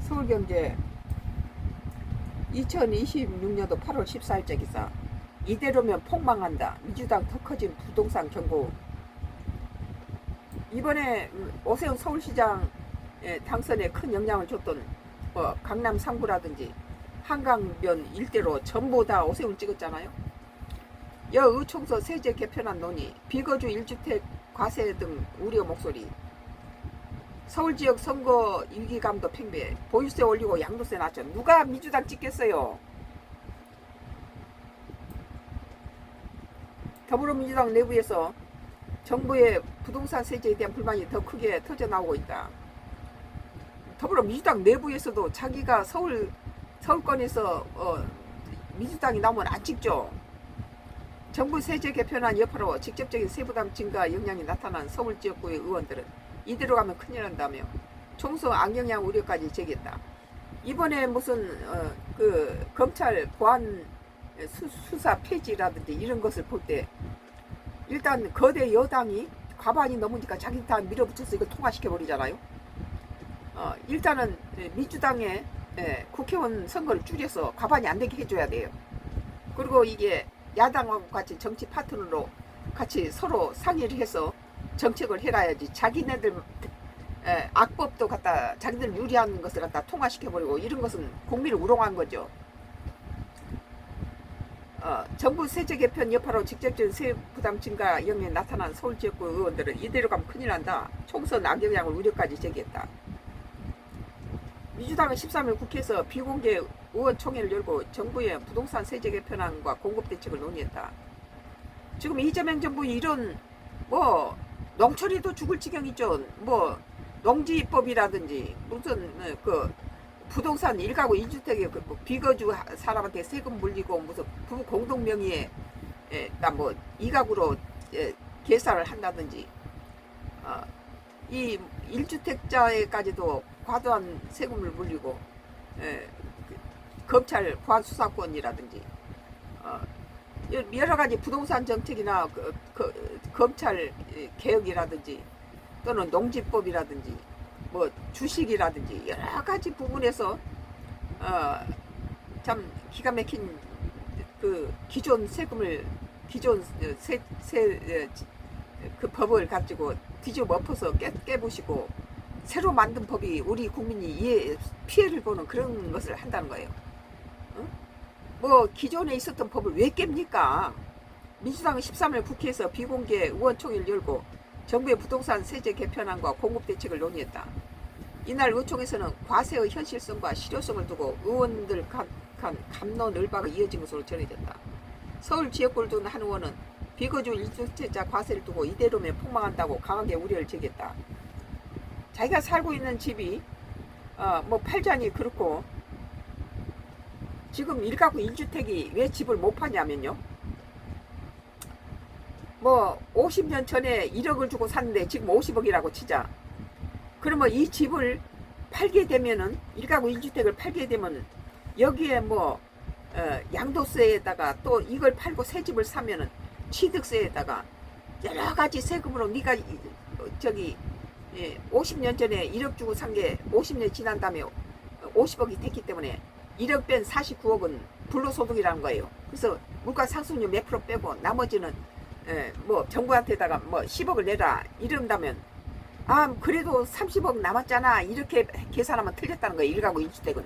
서울경제 2026년도 8월 14일째 기사. 이대로면 폭망한다. 민주당 더 커진 부동산 경고. 이번에 오세훈 서울시장 당선에 큰 영향을 줬던 강남 3구라든지 한강변 일대로 전부 다 오세훈 찍었잖아요. 여의총서 세제 개편안 논의, 비거주 1주택 과세 등 우려 목소리, 서울지역 선거 위기감도 팽배, 보유세 올리고 양도세 낮춰. 누가 민주당 찍겠어요? 더불어민주당 내부에서 정부의 부동산 세제에 대한 불만이 더 크게 터져나오고 있다. 더불어민주당 내부에서도 자기가 서울권에서 민주당이 나오면 안 찍죠. 정부 세제 개편안 여파로 직접적인 세부담 증가 영향이 나타난 서울지역구의 의원들은 이대로 가면 큰일 난다며 총선 악영향 우려까지 제기했다. 이번에 무슨 그 검찰 보안 수사 폐지라든지 이런 것을 볼 때 일단 거대 여당이 과반이 넘으니까 자기 다 밀어붙여서 이걸 통과시켜 버리잖아요. 일단은 민주당의 국회의원 선거를 줄여서 과반이 안 되게 해줘야 돼요. 그리고 이게 야당하고 같이 정치 파트너로 같이 서로 상의를 해서 정책을 해놔야지. 자기네들 악법도 갖다 자기들 유리한 것을 갖다 통과시켜버리고 이런 것은 국민을 우롱한 거죠. 정부 세제 개편 여파로 직접적인 세부담 증가 영향이 나타난 서울지역구 의원들은 이대로 가면 큰일 난다. 총선 악영향을 우려까지 제기했다. 민주당은 13일 국회에서 비공개 의원총회를 열고 정부의 부동산 세제 개편안과 공급 대책을 논의했다. 지금 이재명 정부 이런 농철이도 죽을 지경이죠. 농지법이라든지 무슨 그 부동산 1가구 1주택에 비거주 사람한테 세금 물리고 무슨 부부 공동 명의에 2가구로 계산을 한다든지 이 1주택자에까지도 과도한 세금을 물리고 검찰 보안 수사권이라든지 여러 가지 부동산 정책이나 검찰 개혁이라든지 또는 농지법이라든지 주식이라든지 여러 가지 부분에서 참 기가 막힌 그 기존 세금을 기존 그 법을 가지고 뒤집어 엎어서 깨부시고 새로 만든 법이 우리 국민이 피해를 보는 그런 것을 한다는 거예요. 기존에 있었던 법을 왜 깹니까? 민주당은 13일 국회에서 비공개 의원총회를 열고 정부의 부동산 세제 개편안과 공급 대책을 논의했다. 이날 의총에서는 과세의 현실성과 실효성을 두고 의원들 간 갑론을박이 이어진 것으로 전해졌다. 서울 지역구를 둔 한 의원은 비거주 1주택자 과세를 두고 이대로면 폭망한다고 강하게 우려를 제기했다. 자기가 살고 있는 집이 팔자니 그렇고 지금 1가구 1주택이 왜 집을 못 파냐면요. 50년 전에 1억을 주고 샀는데 지금 50억이라고 치자. 그러면 이 집을 팔게 되면은 1가구 1주택을 팔게 되면 여기에 양도세에다가 또 이걸 팔고 새 집을 사면은 취득세에다가 여러 가지 세금으로 네가 50년 전에 1억 주고 산 게 50년 지난 다음에 50억이 됐기 때문에 1억 뺀 49억은 불로소득이라는 거예요. 그래서 물가 상승률 몇 프로 빼고 나머지는 정부한테다가 10억을 내라 이런다면 그래도 30억 남았잖아 이렇게 계산하면 틀렸다는 거예요. 1가구 1주택은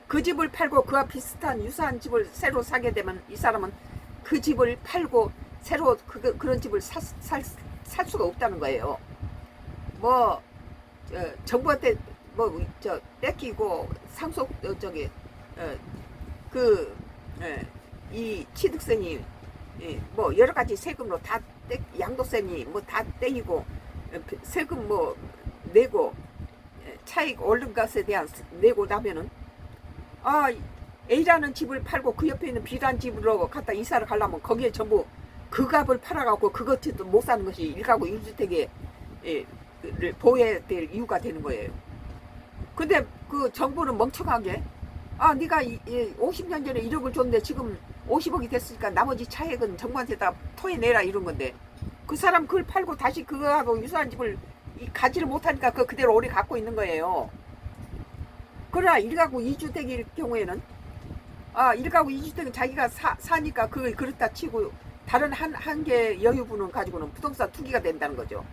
그 집을 팔고 그와 비슷한 유사한 집을 새로 사게 되면 이 사람은 그 집을 팔고 새로 그런 집을 살 수가 없다는 거예요. 정부한테 뺏기고 상속 이 취득세니 여러 가지 세금으로 다 양도세니 다 떼이고 세금 내고 차익 오른 것에 대한 내고 나면은 A라는 집을 팔고 그 옆에 있는 B라는 집으로 갖다 이사를 가려면 거기에 전부 그 값을 팔아갖고 그것도 못 사는 것이 1가구 1주택에 보호해야 될 이유가 되는 거예요. 근데 그 정부는 멍청하게 네가 50년 전에 1억을 줬는데 지금 50억이 됐으니까 나머지 차액은 정부한테다 토해내라 이런 건데 그 사람 그걸 팔고 다시 그거하고 유사한 집을 가지를 못하니까 그거 그대로 오래 갖고 있는 거예요. 그러나 1가구 2주택일 경우에는 아 1가구 2주택은 자기가 사니까 그걸 그렇다 치고 다른 한 개 여유분은 가지고는 부동산 투기가 된다는 거죠.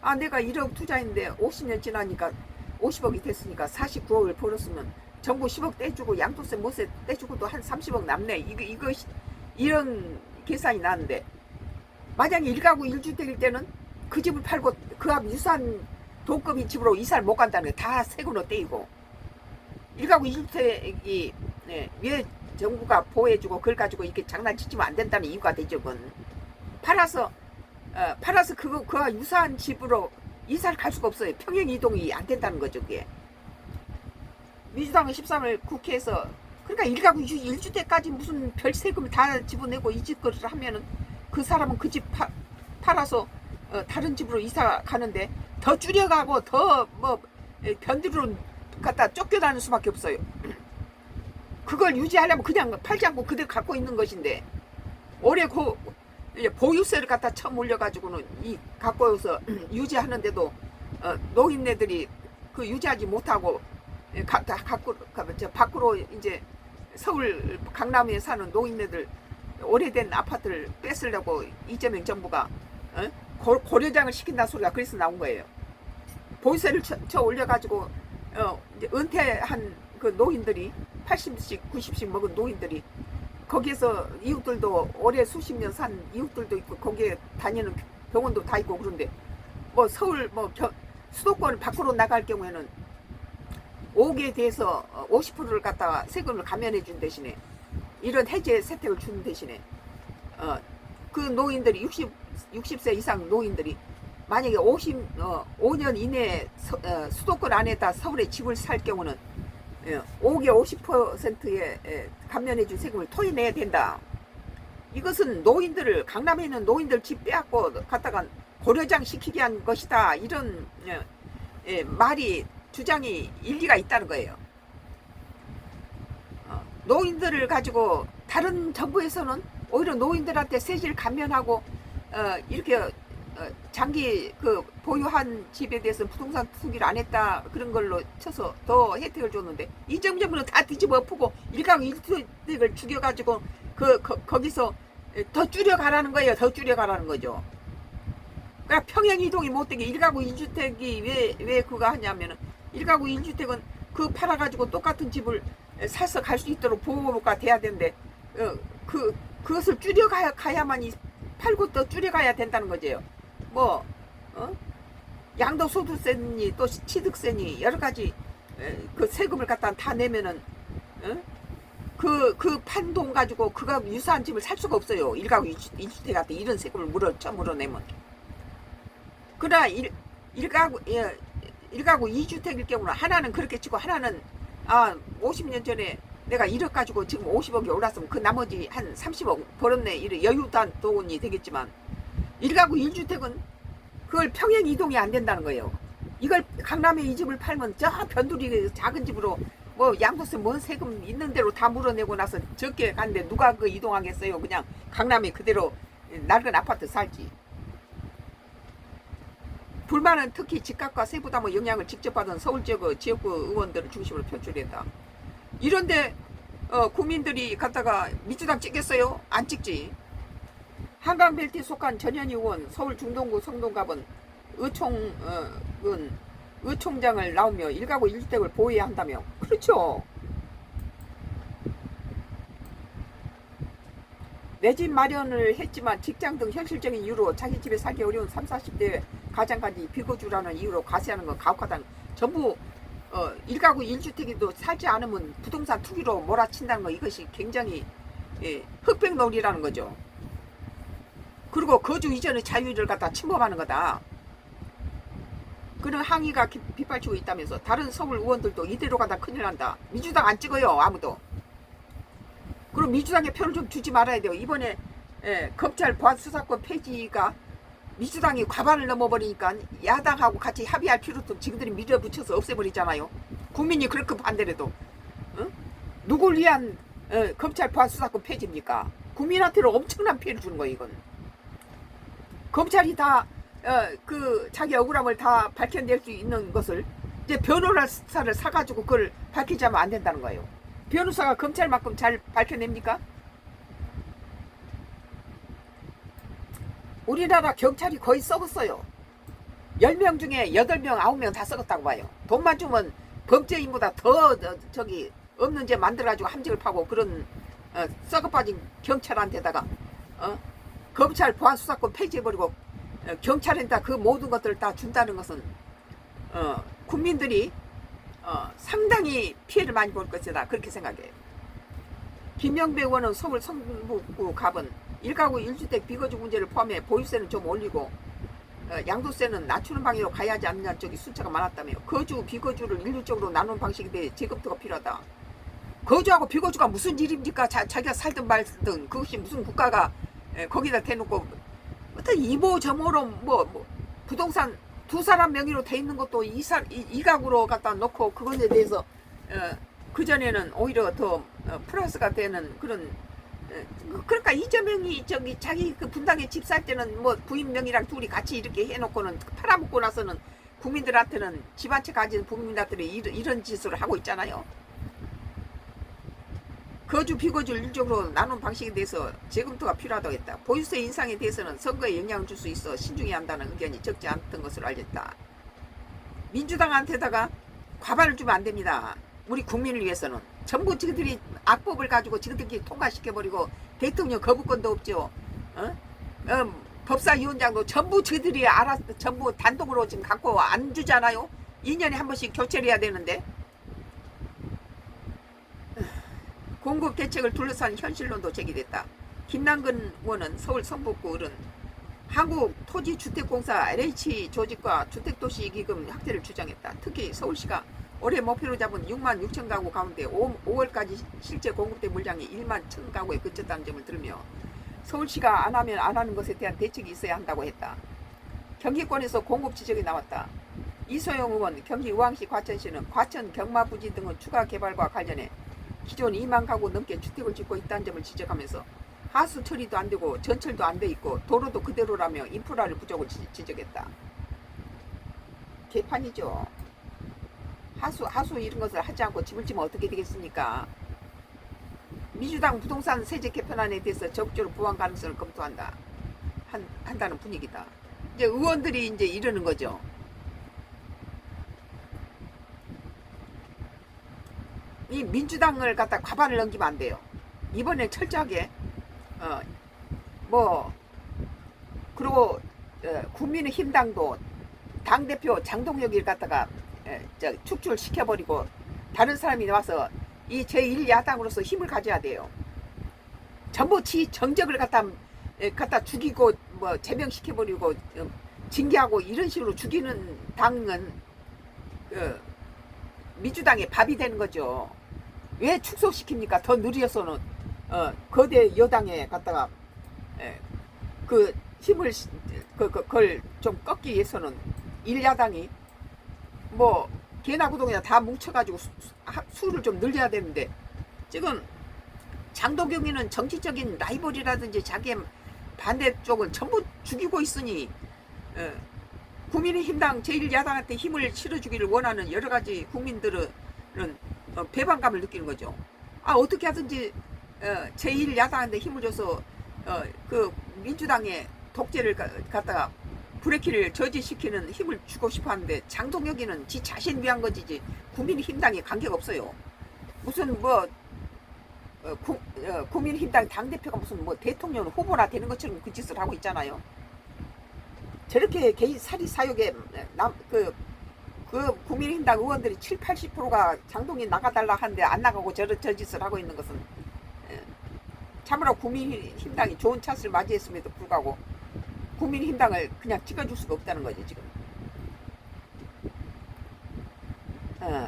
아 내가 1억 투자했는데 50년 지나니까 50억이 됐으니까 49억을 벌었으면 정부 10억 떼주고 양도세 못세 떼주고도 한 30억 남네. 이거 이런 계산이 나는데 만약에 1가구 1주택일 때는 그 집을 팔고 그 앞 유사한 동급인 집으로 이사를 못 간다는 게 다 세금으로 떼이고 1가구 2주택이 왜 정부가 보호해주고 그걸 가지고 이렇게 장난치면 안 된다는 이유가 되죠. 그건 팔아서 그와 유사한 집으로 이사를 갈 수가 없어요. 평행 이동이 안 된다는 거죠. 그게 민주당은 13일 국회에서 그러니까 1가구 1주택까지 무슨 별 세금을 다 집어내고 이 짓거리를 하면은 그 사람은 그 집 팔아서 다른 집으로 이사 가는데 더 줄여가고 더 뭐 변두리로 갖다 쫓겨나는 수밖에 없어요. 그걸 유지하려면 그냥 팔지 않고 그대로 갖고 있는 것인데 올해 보유세를 갖다 처음 올려가지고는 이 갖고서 유지하는데도 노인네들이 그 유지하지 못하고 밖으로 이제 서울 강남에 사는 노인네들 오래된 아파트를 뺏으려고 이재명 정부가 고려장을 시킨다는 소리가 그래서 나온 거예요. 보유세를 쳐 올려가지고 이제 은퇴한 그 노인들이 80씩 90씩 먹은 노인들이 거기에서 이웃들도 오래 수십 년 산 이웃들도 있고 거기에 다니는 병원도 다 있고 그런데 뭐 서울 수도권 밖으로 나갈 경우에는 5억에 대해서 50%를 갖다가 세금을 감면해 준 대신에 이런 해제 혜택을 주는 대신에 그 노인들이 60세 이상 노인들이 만약에 5년 이내에 수도권 안에다 서울에 집을 살 경우는 5억에 50%의 감면해 준 세금을 토해내야 된다. 이것은 노인들을 강남에 있는 노인들 집 빼앗고 갖다가 고려장 시키게 한 것이다. 이런 말이 주장이 일리가 있다는 거예요. 노인들을 가지고 다른 정부에서는 오히려 노인들한테 세질 감면하고 이렇게 장기 보유한 집에 대해서 부동산 투기를 안 했다 그런 걸로 쳐서 더 혜택을 줬는데 이 정부는 다 뒤집어 엎고 1가구 1주택을 죽여가지고 거기서 더 줄여가라는 거예요. 더 줄여가라는 거죠. 그러니까 평행 이동이 못되게 1가구 1주택이 왜 그거 하냐면은 1가구 1주택은 그 팔아가지고 똑같은 집을 사서 갈 수 있도록 보호가 돼야 되는데 그것을 줄여가야만이 팔고 또 줄여가야 된다는 거죠. 양도소득세니 또 취득세니 여러 가지 그 세금을 갖다 다 내면은 그 판돈 가지고 그가 유사한 집을 살 수가 없어요. 1가구 1주택한테 이런 세금을 물어내면. 그러나 1가구 2주택일 경우는 하나는 그렇게 치고 하나는 50년 전에 내가 1억 가지고 지금 50억이 올랐으면 그 나머지 한 30억 벌었네. 이런 여유단 돈이 되겠지만 1가구 1주택은 그걸 평행 이동이 안 된다는 거예요. 이걸 강남에 이 집을 팔면 저 변두리 작은 집으로 양도세 뭔 세금 있는 대로 다 물어내고 나서 적게 가는데 누가 그 이동하겠어요. 그냥 강남에 그대로 낡은 아파트 살지. 불만은 특히 집값과 세부담의 영향을 직접 받은 서울 지역구 의원들을 중심으로 표출했다. 이런데 국민들이 갖다가 민주당 찍겠어요? 안 찍지. 한강벨트에 속한 전현희 의원 서울 중동구 성동갑은 의총장을 나오며 1가구 1주택을 보호해야 한다며. 그렇죠. 내 집 마련을 했지만 직장 등 현실적인 이유로 자기 집에 살기 어려운 30, 40대 가장까지 비거주라는 이유로 과세하는 건 가혹하다는. 전부 1가구 1주택에도 살지 않으면 부동산 투기로 몰아친다는 거. 이것이 굉장히 흑백놀이라는 거죠. 그리고 거주 이전의 자유를 갖다 침범하는 거다. 그런 항의가 빗발치고 있다면서 다른 서울 의원들도 이대로 가다 큰일 난다. 민주당 안 찍어요. 아무도. 그럼 민주당에 표를 좀 주지 말아야 돼요. 이번에 검찰 보안수사권 폐지가 민주당이 과반을 넘어버리니까 야당하고 같이 합의할 필요도 지금들이 밀어붙여서 없애버리잖아요. 국민이 그렇게 반대래도 누굴 위한 검찰 보안수사권 폐지입니까? 국민한테는 엄청난 피해를 주는 거예요. 이건 검찰이 다 자기 억울함을 다 밝혀낼 수 있는 것을 이제 변호사를 사가지고 그걸 밝히자면 안 된다는 거예요. 변호사가 검찰만큼 잘 밝혀냅니까? 우리나라 경찰이 거의 썩었어요. 10명 중에 8명, 9명 다 썩었다고 봐요. 돈만 주면 범죄인보다 더 저기 없는 죄 만들어가지고 함정을 파고 그런 썩어빠진 경찰한테다가 검찰 보안수사권 폐지해버리고 경찰한테 그 모든 것들을 다 준다는 것은 국민들이 상당히 피해를 많이 볼 것이다 그렇게 생각해요. 김영배 의원은 서울 성북구 갑은 1가구 1주택 비거주 문제를 포함해 보유세는 좀 올리고 양도세는 낮추는 방향으로 가야 하지 않느냐 저기 숫자가 많았다며 거주 비거주를 일률적으로 나누는 방식에 대해 재검토가 필요하다. 거주하고 비거주가 무슨 일입니까? 자기가 살든 말든 그것이 무슨 국가가 거기다 대놓고 어떤 이모 저모로 뭐 부동산 두 사람 명의로 돼 있는 것도 이 가구로 갖다 놓고 그것에 대해서 그전에는 오히려 더 플러스가 되는 그런 그러니까 이재명이 저기 자기 그 분당에 집 살 때는 뭐 부인 명의랑 둘이 같이 이렇게 해놓고는 팔아먹고 나서는 국민들한테는 집 한 채 가진 국민들이 이런 짓을 하고 있잖아요. 거주 비거주를 일적으로 나눈 방식에 대해서 재검토가 필요하다고 했다. 보유세 인상에 대해서는 선거에 영향을 줄 수 있어 신중해야 한다는 의견이 적지 않던 것으로 알렸다. 민주당한테다가 과반을 주면 안 됩니다. 우리 국민을 위해서는 전부 지그들이 악법을 가지고 지그들끼리 통과시켜버리고 대통령 거부권도 없죠. 법사위원장도 전부 지그들이 알아서 전부 단독으로 지금 갖고 안 주잖아요. 2년에 한 번씩 교체를 해야 되는데 공급 대책을 둘러싼 현실론도 제기됐다. 김남근 의원은 서울 성북구 을은 한국토지주택공사 LH 조직과 주택도시기금 확대를 주장했다. 특히 서울시가 올해 목표로 잡은 6만 6천 가구 가운데 5월까지 실제 공급된 물량이 1만 1천 가구에 그쳤다는 점을 들으며 서울시가 안 하면 안 하는 것에 대한 대책이 있어야 한다고 했다. 경기권에서 공급 지적이 나왔다. 이소영 의원 경기 의왕시 과천시는 과천 경마부지 등의 추가 개발과 관련해 기존 2만 가구 넘게 주택을 짓고 있다는 점을 지적하면서 하수 처리도 안 되고 전철도 안 돼 있고 도로도 그대로라며 인프라를 부족을 지적했다. 개판이죠. 하수 이런 것을 하지 않고 집을 지면 어떻게 되겠습니까? 민주당 부동산 세제 개편안에 대해서 적극적으로 보완 가능성을 검토한다. 한다는 분위기다. 이제 의원들이 이제 이러는 거죠. 이 민주당을 갖다 과반을 넘기면 안 돼요. 이번에 철저하게 그리고 국민의힘당도 당대표 장동혁을 갖다가 축출시켜버리고 다른 사람이 나와서 이 제1야당으로서 힘을 가져야 돼요. 전부 정적을 갖다 죽이고 제명시켜버리고 징계하고 이런 식으로 죽이는 당은 민주당의 밥이 되는 거죠. 왜 축소시킵니까? 더 느려서는 거대 여당에 갖다가 그 힘을 그걸 좀 꺾기 위해서는 1야당이 개나 구동이나 다 뭉쳐가지고 수를 좀 늘려야 되는데 지금 장도경이는 정치적인 라이벌이라든지 자기의 반대쪽을 전부 죽이고 있으니 국민의힘당 제1야당한테 힘을 실어주기를 원하는 여러가지 국민들은 배반감을 느끼는 거죠. 어떻게 하든지 제1야당한테 힘을 줘서 그 민주당의 독재를 갖다가 브레이크를 저지시키는 힘을 주고 싶어 하는데 장동혁이는 지 자신 위한 거지 국민의힘당에 관계가 없어요. 무슨 국민의힘당 당대표가 무슨 대통령 후보나 되는 것처럼 그 짓을 하고 있잖아요. 저렇게 개인 사리 사욕에 그 국민의힘당 의원들이 70~80%가 장동혁 나가달라 하는데 안 나가고 저 짓을 하고 있는 것은 참으로 국민의힘당이 좋은 찬스를 맞이했음에도 불구하고 국민의힘당을 그냥 찍어줄 수가 없다는 거지 지금.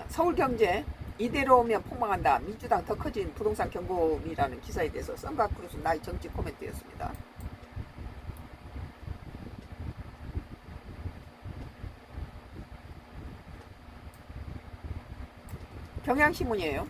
서울경제 이대로 오면 폭망한다. 민주당 더 커진 부동산 경고음이라는 기사에 대해서 썬가크루스 나의 정치 코멘트였습니다. 경향신문이에요.